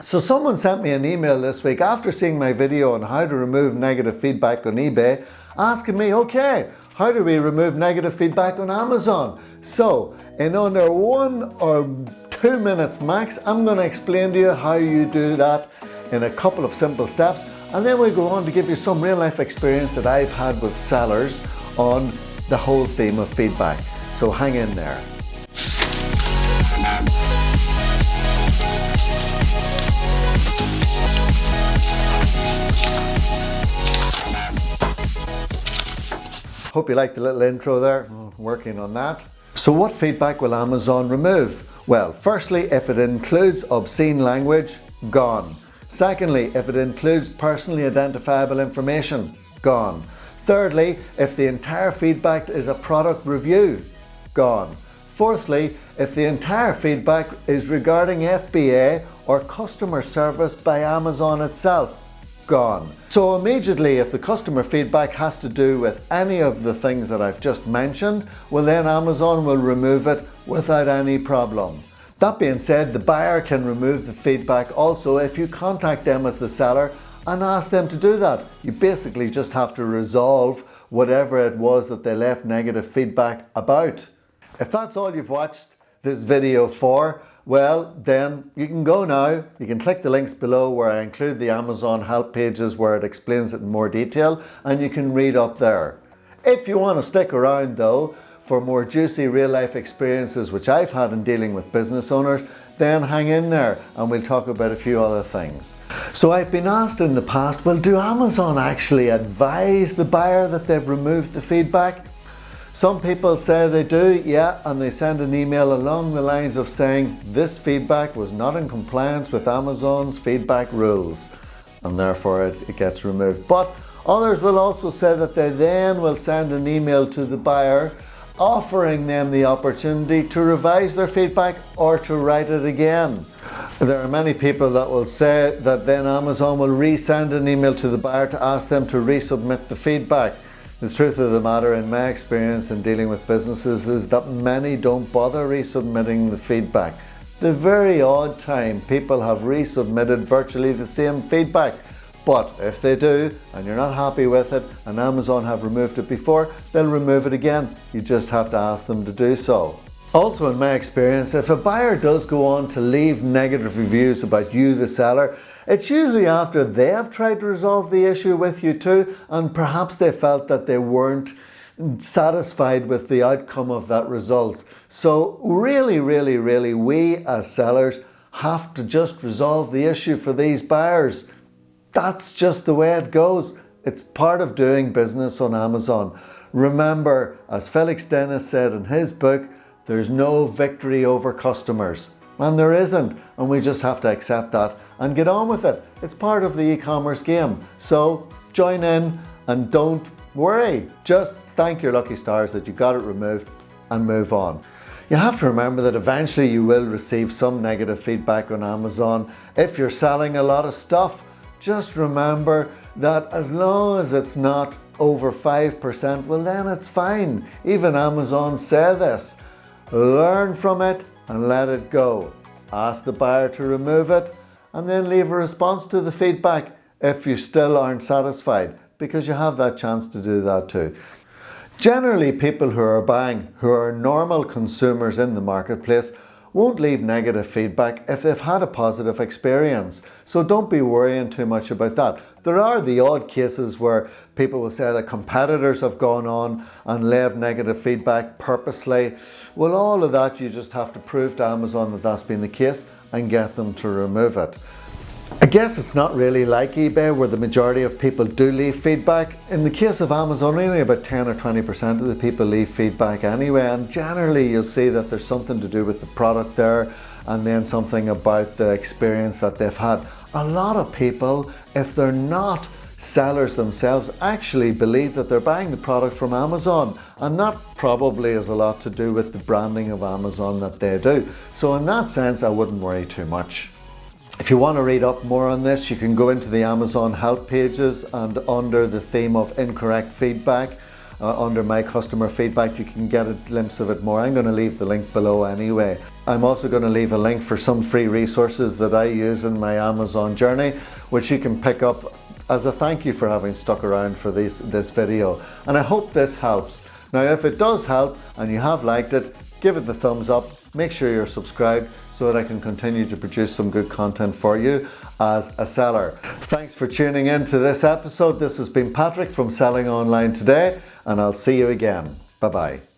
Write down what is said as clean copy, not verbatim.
So someone sent me an email this week after seeing my video on how to remove negative feedback on eBay, asking me, okay, how do we remove negative feedback on Amazon? So in under 1 or 2 minutes max, I'm going to explain to you how you do that in a couple of simple steps, and then we'll go on to give you some real life experience that I've had with sellers on the whole theme of feedback. So hang in there. Hope you liked the little intro there. Working on that. So what feedback will Amazon remove? Well, firstly, if it includes obscene language, gone. Secondly, if it includes personally identifiable information, gone. Thirdly, if the entire feedback is a product review, gone. Fourthly, if the entire feedback is regarding FBA or customer service by Amazon itself, gone. So immediately, if the customer feedback has to do with any of the things that I've just mentioned, well then Amazon will remove it without any problem. That being said, the buyer can remove the feedback also if you contact them as the seller and ask them to do that. You basically just have to resolve whatever it was that they left negative feedback about. If that's all you've watched this video for, well then you can go now. You can click the links below where I include the Amazon help pages where it explains it in more detail, and you can read up there. If you want to stick around though for more juicy real life experiences which I've had in dealing with business owners, then hang in there and we'll talk about a few other things. So I've been asked in the past, well, do Amazon actually advise the buyer that they've removed the feedback? Some people say they do, yeah, and they send an email along the lines of saying this feedback was not in compliance with Amazon's feedback rules, and therefore it gets removed. But others will also say that they then will send an email to the buyer offering them the opportunity to revise their feedback or to write it again. There are many people that will say that then Amazon will resend an email to the buyer to ask them to resubmit the feedback. The truth of the matter, in my experience in dealing with businesses, is that many don't bother resubmitting the feedback. The very odd time people have resubmitted virtually the same feedback. But if they do, and you're not happy with it, and Amazon have removed it before, they'll remove it again. You just have to ask them to do so. Also in my experience, if a buyer does go on to leave negative reviews about you, the seller, it's usually after they have tried to resolve the issue with you too, and perhaps they felt that they weren't satisfied with the outcome of that result. So really, we as sellers have to just resolve the issue for these buyers. That's just the way it goes. It's part of doing business on Amazon. Remember, as Felix Denis said in his book, there's no victory over customers. And there isn't. And we just have to accept that and get on with it. It's part of the e-commerce game. So join in and don't worry. Just thank your lucky stars that you got it removed and move on. You have to remember that eventually you will receive some negative feedback on Amazon. If you're selling a lot of stuff, just remember that as long as it's not over 5%, well then it's fine. Even Amazon say this. Learn from it and let it go. Ask the buyer to remove it and then leave a response to the feedback if you still aren't satisfied, because you have that chance to do that too. Generally, people who are buying, who are normal consumers in the marketplace, won't leave negative feedback if they've had a positive experience. So don't be worrying too much about that. There are the odd cases where people will say that competitors have gone on and left negative feedback purposely. Well, all of that you just have to prove to Amazon that that's been the case and get them to remove it. I guess it's not really like eBay where the majority of people do leave feedback. In the case of Amazon, only about 10 or 20% of the people leave feedback anyway, and generally you'll see that there's something to do with the product there and then something about the experience that they've had. A lot of people, if they're not sellers themselves, actually believe that they're buying the product from Amazon, and that probably has a lot to do with the branding of Amazon that they do. So in that sense, I wouldn't worry too much. If you want to read up more on this, you can go into the Amazon help pages, and under the theme of incorrect feedback, under my customer feedback, you can get a glimpse of it more. I'm going to leave the link below anyway. I'm also going to leave a link for some free resources that I use in my Amazon journey, which you can pick up as a thank you for having stuck around for this video. And I hope this helps. Now, if it does help and you have liked it, give it the thumbs up. Make sure you're subscribed so that I can continue to produce some good content for you as a seller. Thanks for tuning in to this episode. This has been Patrick from Selling Online Today, and I'll see you again. Bye-bye.